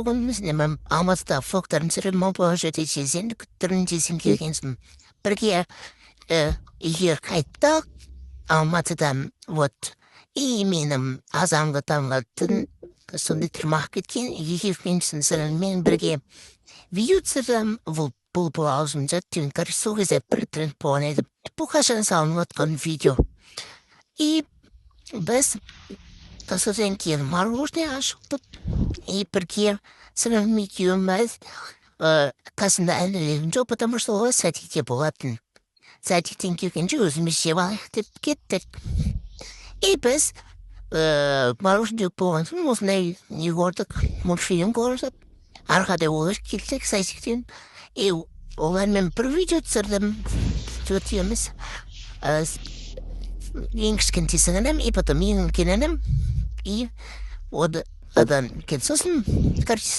Бүгін мен Алматыдағы влогтарын түсіріп, өте сезен күттерін десем келгенсің. Бірге үйге қайттық Алматыдан, вот. И менің азанғы таңғы сондай тұрмақ кеткен, үйге келгенсің сырымен бірге видео түсірдім, бұл аузымда түн сол кезде бір тренд болған еді. Бұл қашан салынып отқан видео. И біз содан кейін мороженое ашықтық. И бірге сырым екеуміз қасында әнелерім жоқ, потому что олар сәтиде болатын. Сәтиден келгенше өзіміз жеп алайық деп кеттік. И біз мороженое болған соң осындай не көрдік, мультфильм көрдік. Арқада олар келдік сәтиден. И олармен бір видео түсірдім. Төртеуміз. Ең кішкентай сіңілім, и потом ең үлкен інім. И одан кейін сосын